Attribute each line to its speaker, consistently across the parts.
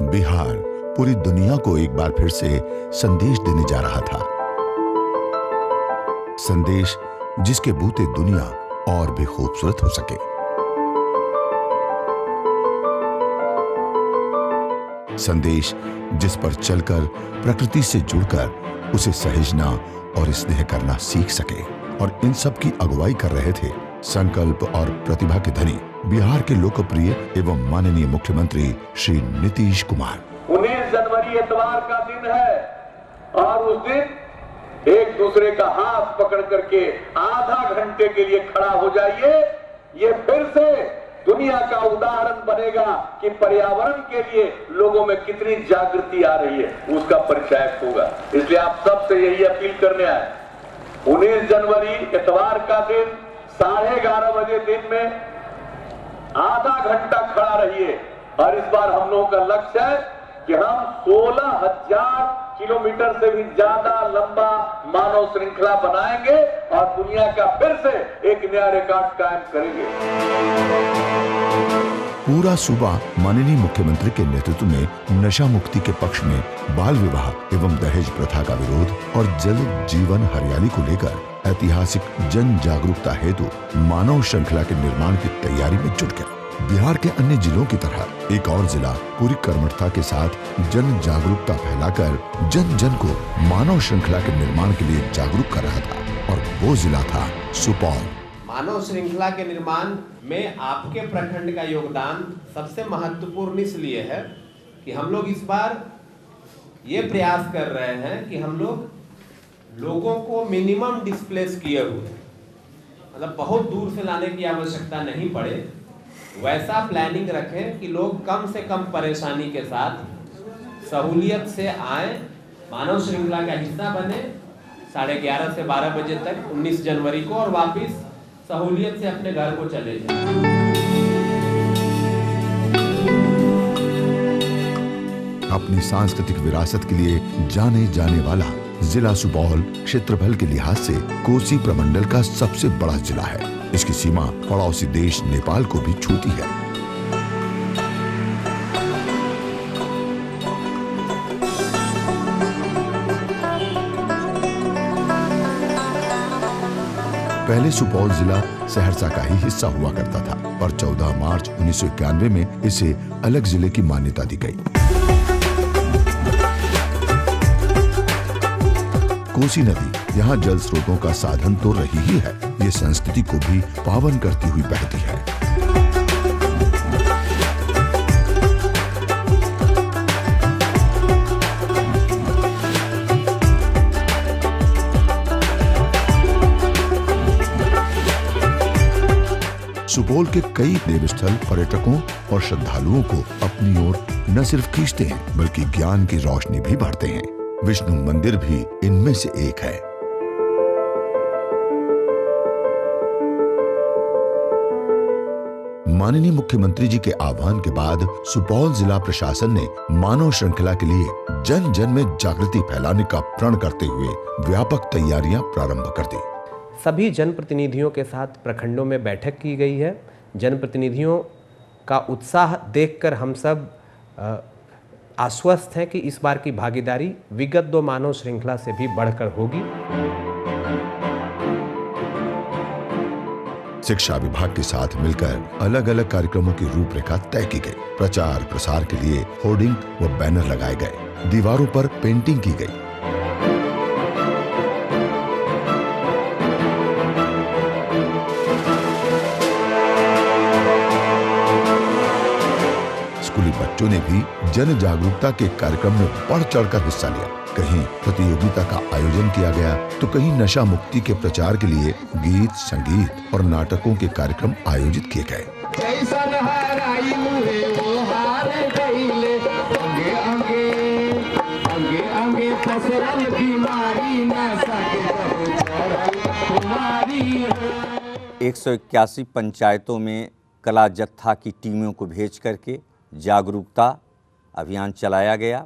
Speaker 1: बिहार पूरी दुनिया को एक बार फिर से संदेश देने जा रहा था। संदेश जिसके बूते दुनिया और भी खूबसूरत हो सके। संदेश जिस पर चलकर प्रकृति से जुड़कर उसे सहेजना और स्नेह करना सीख सके। और इन सब की अगुवाई कर रहे थे संकल्प और प्रतिभा के धनी बिहार के लोकप्रिय एवं माननीय मुख्यमंत्री श्री नीतीश कुमार।
Speaker 2: 19 जनवरी इतवार का दिन है और उस दिन एक दूसरे का हाथ पकड़ करके आधा घंटे के लिए खड़ा हो जाइए। ये फिर से दुनिया का उदाहरण बनेगा कि पर्यावरण के लिए लोगों में कितनी जागृति आ रही है, उसका परिचायक होगा। इसलिए आप सबसे यही अपील करने आए, 19 जनवरी इतवार का दिन 11:30 बजे दिन में आधा घंटा खड़ा रहिए। और इस बार हम लोगों का लक्ष्य है कि हम 16,000 किलोमीटर से भी ज्यादा लंबा मानव श्रृंखला बनाएंगे और दुनिया का फिर से एक नया रिकॉर्ड कायम करेंगे।
Speaker 1: पूरा सूबा माननीय मुख्यमंत्री के नेतृत्व में नशा मुक्ति के पक्ष में, बाल विवाह एवं दहेज प्रथा का विरोध और जल जीवन हरियाली को लेकर ऐतिहासिक जन जागरूकता हेतु मानव श्रृंखला के निर्माण की तैयारी में जुट गया। बिहार के अन्य जिलों की तरह एक और जिला पूरी कर्मठता के साथ जन जागरूकता फैलाकर जन जन को मानव श्रृंखला के निर्माण के लिए जागरूक कर रहा था और वो जिला था सुपौल।
Speaker 3: मानव श्रृंखला के निर्माण में आपके प्रखंड का योगदान सबसे महत्वपूर्ण इसलिए है कि हम लोग इस बार ये प्रयास कर रहे हैं कि हम लोगों को मिनिमम डिस्प्लेस किए हुए, मतलब बहुत दूर से लाने की आवश्यकता नहीं पड़े, वैसा प्लानिंग रखें कि लोग कम से कम परेशानी के साथ सहूलियत से आए, मानव श्रृंखला का हिस्सा बने 11:30 से 12 बजे तक 19 जनवरी को और वापस सहूलियत से अपने घर को चले जाए।
Speaker 1: अपनी सांस्कृतिक विरासत के लिए जाने जाने वाला जिला सुपौल क्षेत्रफल के लिहाज से कोसी प्रमंडल का सबसे बड़ा जिला है। इसकी सीमा पड़ोसी देश नेपाल को भी छूती है। पहले सुपौल जिला सहरसा का ही हिस्सा हुआ करता था, पर 14 मार्च 1991 में इसे अलग जिले की मान्यता दी गई। कोसी नदी यहाँ जल स्रोतों का साधन तो रही ही है, ये संस्कृति को भी पावन करती हुई बहती है। सुपौल के कई देवस्थल पर्यटकों और श्रद्धालुओं को अपनी ओर न सिर्फ खींचते हैं बल्कि ज्ञान की रोशनी भी बढ़ते हैं। विष्णु मंदिर भी इनमें से एक है। माननीय मुख्यमंत्री जी के आह्वान के बाद सुपौल जिला प्रशासन ने मानव श्रृंखला के लिए जन जन में जागृति फैलाने का प्रण करते हुए व्यापक तैयारियां प्रारंभ कर दी।
Speaker 3: सभी जनप्रतिनिधियों के साथ प्रखंडों में बैठक की गई है। जनप्रतिनिधियों का उत्साह देखकर हम सब आश्वस्त हैं कि इस बार की भागीदारी विगत 2 मानव श्रृंखला से भी बढ़कर होगी।
Speaker 1: शिक्षा विभाग के साथ मिलकर अलग अलग कार्यक्रमों की रूपरेखा तय की गई। प्रचार प्रसार के लिए होर्डिंग व बैनर लगाए गए, दीवारों पर पेंटिंग की गई। स्कूली बच्चों ने भी जन जागरूकता के कार्यक्रम में बढ़ चढ़कर हिस्सा लिया। कहीं प्रतियोगिता का आयोजन किया गया तो कहीं नशा मुक्ति के प्रचार के लिए गीत, संगीत और नाटकों के कार्यक्रम आयोजित किए गए।
Speaker 4: एक 181 पंचायतों में कला जत्था की टीमों को भेज करके जागरूकता अभियान चलाया गया।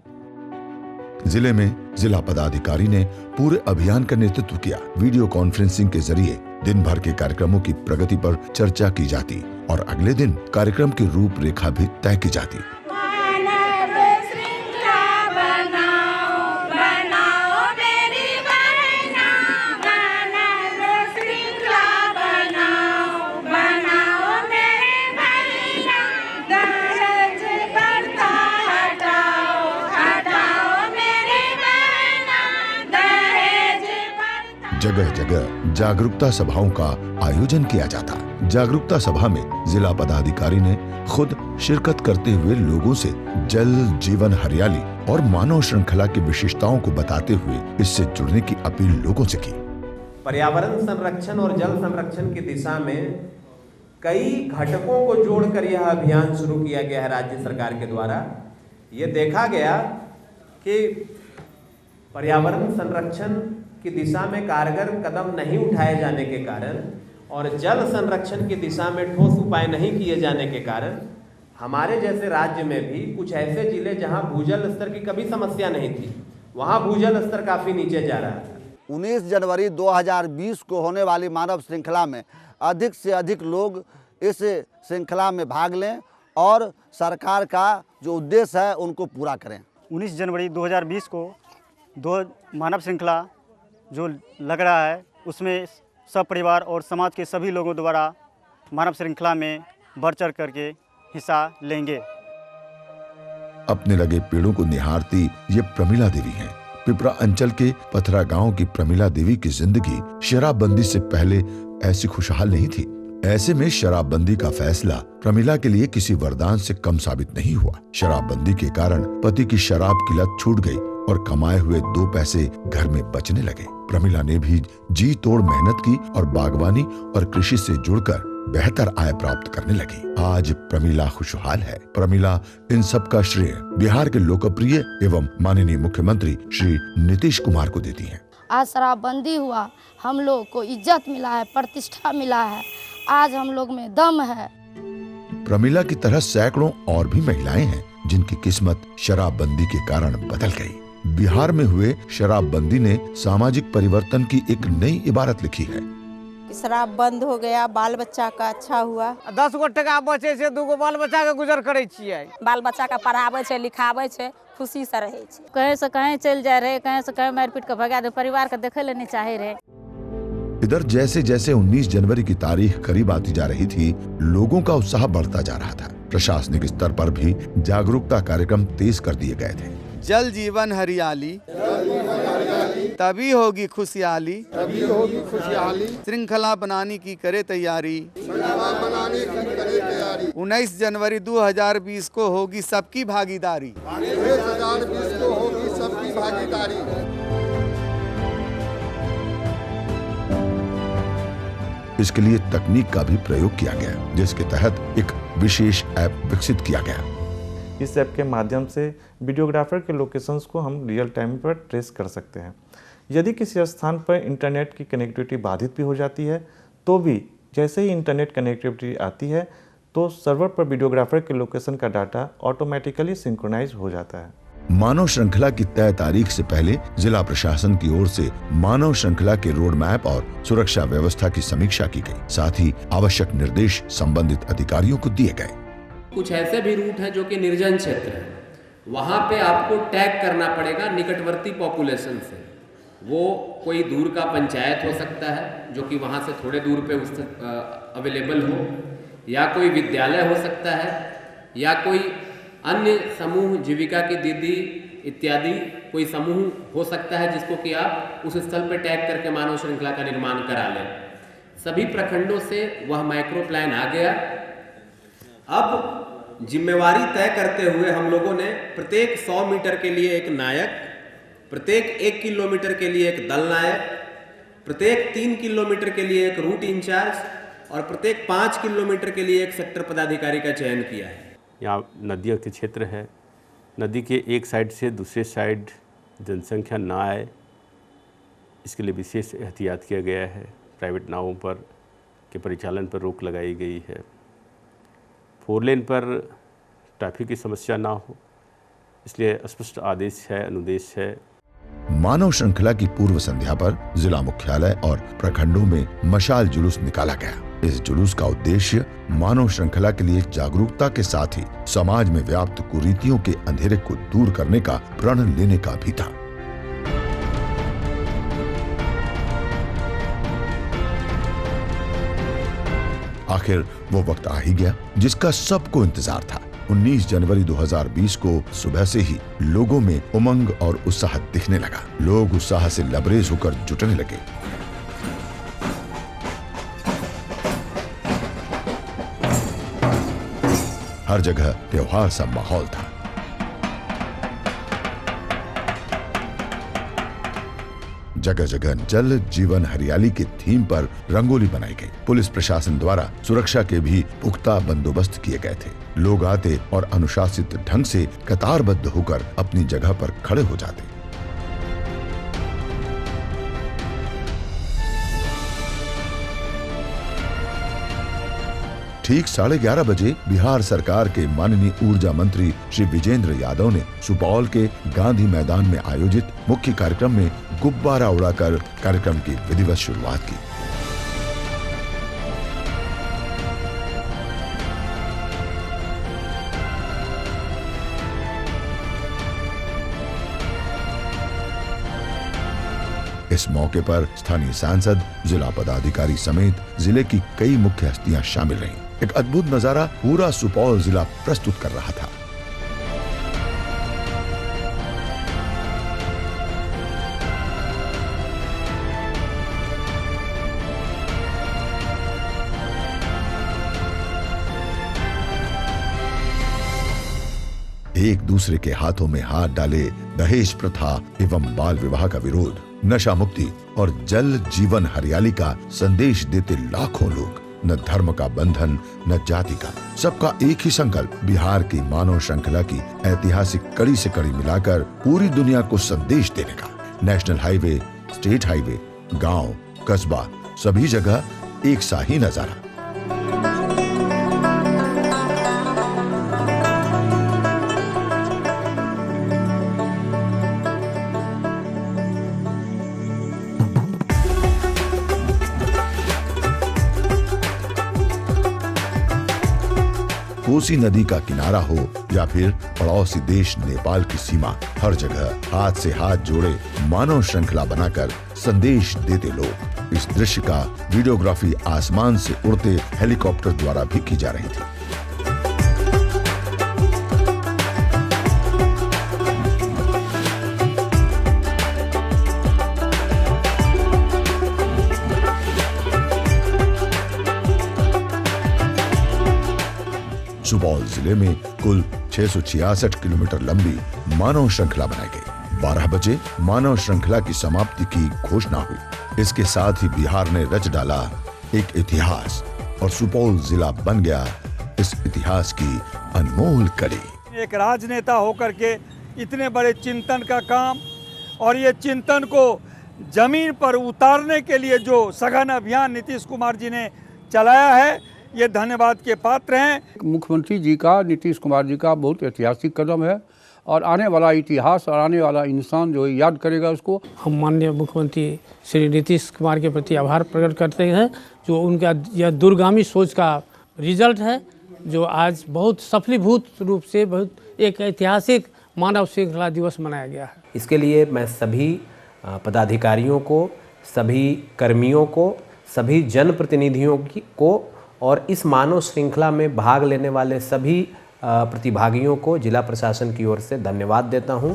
Speaker 1: जिले में जिला पदाधिकारी ने पूरे अभियान का नेतृत्व किया। वीडियो कॉन्फ्रेंसिंग के जरिए दिन भर के कार्यक्रमों की प्रगति पर चर्चा की जाती और अगले दिन कार्यक्रम की रूपरेखा भी तय की जाती। जगह जगह जागरूकता सभाओं का आयोजन किया जाता। जागरूकता सभा में जिला पदाधिकारी ने खुद शिरकत करते हुए लोगों से जल जीवन हरियाली और मानव श्रृंखला की विशेषताओं को बताते हुए इससे जुड़ने की अपील लोगों से की।
Speaker 3: पर्यावरण संरक्षण और जल संरक्षण की दिशा में कई घटकों को जोड़कर यह अभियान शुरू किया गया है राज्य सरकार के द्वारा। ये देखा गया कि पर्यावरण संरक्षण की दिशा में कारगर कदम नहीं उठाए जाने के कारण और जल संरक्षण की दिशा में ठोस उपाय नहीं किए जाने के कारण हमारे जैसे राज्य में भी कुछ ऐसे जिले जहां भूजल स्तर की कभी समस्या नहीं थी, वहां भूजल स्तर काफी नीचे जा रहा था।
Speaker 5: 19 जनवरी 2020 को होने वाली मानव श्रृंखला में अधिक से अधिक लोग इस श्रृंखला में भाग लें और सरकार का जो उद्देश्य है उनको पूरा करें।
Speaker 6: 19 जनवरी 2020 को मानव श्रृंखला जो लग रहा है उसमें सब परिवार और समाज के सभी लोगों द्वारा मानव श्रृंखला में बढ़ चढ़ करके हिस्सा लेंगे।
Speaker 1: अपने लगे पेड़ों को निहारती ये प्रमिला देवी हैं। पिपरा अंचल के पथरा गांव की प्रमिला देवी की जिंदगी शराबबंदी से पहले ऐसी खुशहाल नहीं थी। ऐसे में शराबबंदी का फैसला प्रमिला के लिए किसी वरदान से कम साबित नहीं हुआ। शराबबंदी के कारण पति की शराब की लत छूट गई और कमाए हुए 2 पैसे घर में बचने लगे। प्रमिला ने भी जी तोड़ मेहनत की और बागवानी और कृषि से जुड़कर बेहतर आय प्राप्त करने लगी। आज प्रमिला खुशहाल है। प्रमिला इन सब का श्रेय बिहार के लोकप्रिय एवं माननीय मुख्यमंत्री श्री नीतीश कुमार को देती हैं।
Speaker 7: आज शराबबंदी हुआ, हम लोग को इज्जत मिला है, प्रतिष्ठा मिला है, आज हम लोग में दम है।
Speaker 1: प्रमिला की तरह सैकड़ों और भी महिलाएं हैं जिनकी किस्मत शराबबंदी के कारण बदल गई। बिहार में हुए शराबबंदी ने सामाजिक परिवर्तन की एक नई इबारत लिखी है।
Speaker 8: शराब बंद हो गया, बाल बच्चा का अच्छा हुआ।
Speaker 9: 10 गो टका बचे से 2 गो बाल बच्चा के गुजर करे छियै।
Speaker 8: बाल बच्चा का पढ़ावे छे, लिखावे छे, खुशी से रहे छे।
Speaker 7: कहीं से कहीं चल जाए रहे, कहीं से कहीं मारपीट के भगा दे, परिवार के देखे ले नहीं चाहे रहे।
Speaker 1: इधर जैसे जैसे 19 जनवरी की तारीख करीब आती जा रही थी, लोगों का उत्साह बढ़ता जा रहा था। प्रशासनिक स्तर पर भी जागरूकता कार्यक्रम तेज कर दिए गए थे।
Speaker 10: जल जीवन हरियाली, तभी होगी खुशहाली, श्रृंखला बनाने की करे तैयारी। 19 जनवरी 2020 को होगी सबकी भागीदारी।
Speaker 1: इसके लिए तकनीक का भी प्रयोग किया गया, जिसके तहत एक विशेष ऐप विकसित किया गया।
Speaker 11: इस ऐप के माध्यम से वीडियोग्राफर के लोकेशंस को हम रियल टाइम पर ट्रेस कर सकते हैं। यदि किसी स्थान पर इंटरनेट की कनेक्टिविटी बाधित भी हो जाती है तो भी जैसे ही इंटरनेट कनेक्टिविटी आती है तो सर्वर पर वीडियोग्राफर के लोकेशन का डाटा ऑटोमेटिकली सिंक्रोनाइज हो जाता है।
Speaker 1: मानव श्रृंखला की तय तारीख से पहले जिला प्रशासन की ओर से मानव श्रृंखला के रोड मैप और सुरक्षा व्यवस्था की समीक्षा की गई। साथ ही आवश्यक निर्देश संबंधित अधिकारियों को दिए गए।
Speaker 12: कुछ ऐसे भी रूट हैं जो कि निर्जन क्षेत्र है, वहाँ पे आपको टैग करना पड़ेगा निकटवर्ती पॉपुलेशन से। वो कोई दूर का पंचायत हो सकता है जो कि वहाँ से थोड़े दूर पे अवेलेबल हो, या कोई विद्यालय हो सकता है, या कोई अन्य समूह, जीविका की दीदी इत्यादि कोई समूह हो सकता है जिसको कि आप उस स्थल पर टैग करके मानव श्रृंखला का निर्माण करा लें। सभी प्रखंडों से वह माइक्रो प्लान आ गया। अब जिम्मेवारी तय करते हुए हम लोगों ने प्रत्येक 100 मीटर के लिए एक नायक, प्रत्येक 1 किलोमीटर के लिए एक दल नायक, प्रत्येक 3 किलोमीटर के लिए एक रूट इंचार्ज और प्रत्येक 5 किलोमीटर के लिए एक सेक्टर पदाधिकारी का चयन किया है।
Speaker 13: यहाँ नदियों के क्षेत्र है, नदी के एक साइड से दूसरे साइड जनसंख्या ना आए, इसके लिए विशेष एहतियात किया गया है। प्राइवेट नावों पर के परिचालन पर रोक लगाई गई है। 4 लेन पर ट्रैफिक की समस्या ना हो, इसलिए स्पष्ट आदेश है, अनुदेश है।
Speaker 1: मानव श्रृंखला की पूर्व संध्या पर जिला मुख्यालय और प्रखंडों में मशाल जुलूस निकाला गया। इस जुलूस का उद्देश्य मानव श्रृंखला के लिए जागरूकता के साथ ही समाज में व्याप्त कुरीतियों के अंधेरे को दूर करने का प्रण लेने का भी था। आखिर वो वक्त आ ही गया जिसका सबको इंतजार था। 19 जनवरी 2020 को सुबह से ही लोगों में उमंग और उत्साह दिखने लगा। लोग उत्साह से लबरेज होकर जुटने लगे। हर जगह त्योहार सा माहौल था। जगह जगह जल जीवन हरियाली के थीम पर रंगोली बनाई गई। पुलिस प्रशासन द्वारा सुरक्षा के भी पुख्ता बंदोबस्त किए गए थे। लोग आते और अनुशासित ढंग से कतारबद्ध होकर अपनी जगह पर खड़े हो जाते। ठीक 11:30 बजे बिहार सरकार के माननीय ऊर्जा मंत्री श्री विजेंद्र यादव ने सुपौल के गांधी मैदान में आयोजित मुख्य कार्यक्रम में गुब्बारा उड़ाकर कार्यक्रम की विधिवत शुरुआत की। इस मौके पर स्थानीय सांसद, जिला पदाधिकारी समेत जिले की कई मुख्य हस्तियां शामिल रहीं। एक अद्भुत नजारा पूरा सुपौल जिला प्रस्तुत कर रहा था। एक दूसरे के हाथों में हाथ डाले दहेज प्रथा एवं बाल विवाह का विरोध, नशा मुक्ति और जल जीवन हरियाली का संदेश देते लाखों लोग। न धर्म का बंधन, न जाति का, सबका एक ही संकल्प, बिहार की मानव श्रृंखला की ऐतिहासिक कड़ी से कड़ी मिलाकर पूरी दुनिया को संदेश देने का। नेशनल हाईवे, स्टेट हाईवे, गांव, कस्बा, सभी जगह एक सा ही नजारा। कोसी नदी का किनारा हो या फिर पड़ोसी देश नेपाल की सीमा, हर जगह हाथ से हाथ जोड़े मानव श्रृंखला बनाकर संदेश देते लोग। इस दृश्य का वीडियोग्राफी आसमान से उड़ते हेलीकॉप्टर द्वारा भी की जा रही थी। सुपौल जिले में कुल 666 किलोमीटर लंबी मानव श्रृंखला बनाई गई। 12 बजे मानव श्रृंखला की समाप्ति की घोषणा हुई। इसके साथ ही बिहार ने रच डाला एक इतिहास और सुपौल जिला बन गया इस इतिहास की अनमोल कड़ी।
Speaker 14: एक राजनेता होकर के इतने बड़े चिंतन का काम और ये चिंतन को जमीन पर उतारने के लिए जो सघन अभियान नीतीश कुमार जी ने चलाया है, ये धन्यवाद के पात्र हैं।
Speaker 15: मुख्यमंत्री जी का, नीतीश कुमार जी का बहुत ऐतिहासिक कदम है और आने वाला इतिहास और आने वाला इंसान जो याद करेगा उसको।
Speaker 16: हम माननीय मुख्यमंत्री श्री नीतीश कुमार के प्रति आभार प्रकट करते हैं, जो उनका यह दूरगामी सोच का रिजल्ट है, जो आज बहुत सफलीभूत रूप से बहुत एक ऐतिहासिक मानव श्रृंखला दिवस मनाया गया है।
Speaker 12: इसके लिए मैं सभी पदाधिकारियों को, सभी कर्मियों को, सभी जनप्रतिनिधियों को और इस मानव श्रृंखला में भाग लेने वाले सभी प्रतिभागियों को जिला प्रशासन की ओर से धन्यवाद देता हूं।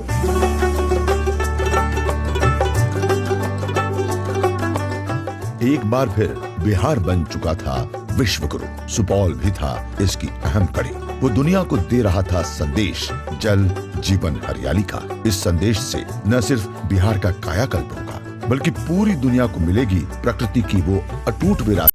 Speaker 1: एक बार फिर बिहार बन चुका था विश्व गुरु। सुपौल भी था इसकी अहम कड़ी। वो दुनिया को दे रहा था संदेश, जल जीवन हरियाली का। इस संदेश से न सिर्फ बिहार का कायाकल्प होगा, बल्कि पूरी दुनिया को मिलेगी प्रकृति की वो अटूट विरासत।